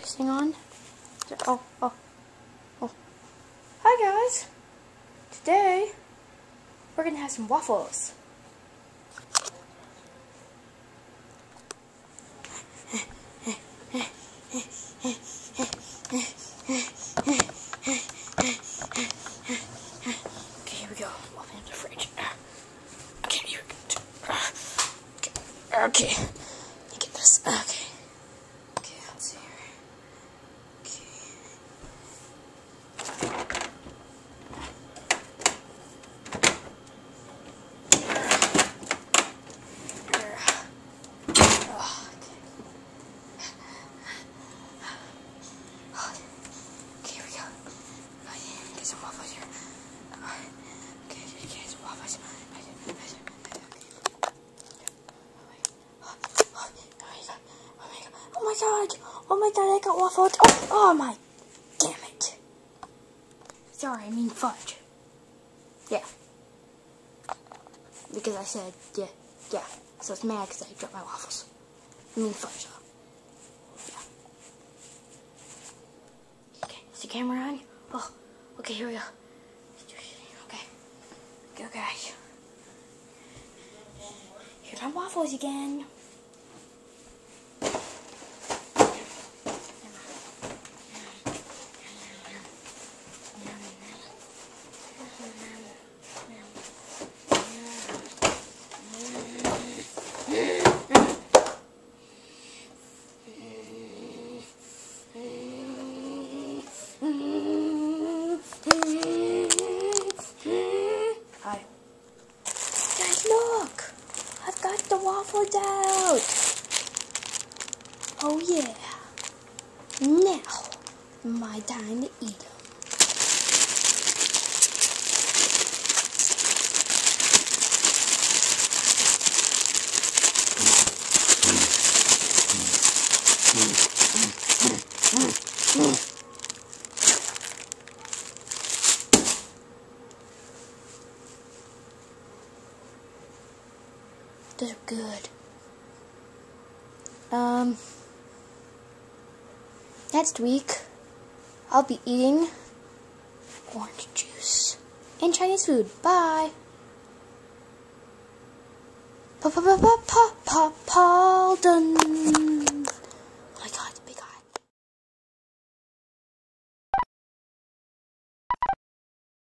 this thing on? Oh. Hi guys! Today, we're gonna have some waffles. Okay, here we go. Open up the fridge. Okay, here we go. Okay. Let me get this. Okay. Okay, let's see here. Some waffles here. Okay, some waffles. Oh my god, I got waffles. Oh my, damn it. Sorry, I mean fudge. Yeah. Because I said, yeah. So it's mad because I dropped my waffles. I mean fudge, though. Yeah. Okay, is the camera on? Oh. Okay, here we go. Okay. Go, guys. Here's my waffles again. Hi. Guys, look! I've got the waffles out! Oh yeah. Now, my time to eat them. Those are good. Next week, I'll be eating orange juice and Chinese food. Bye. Paul done.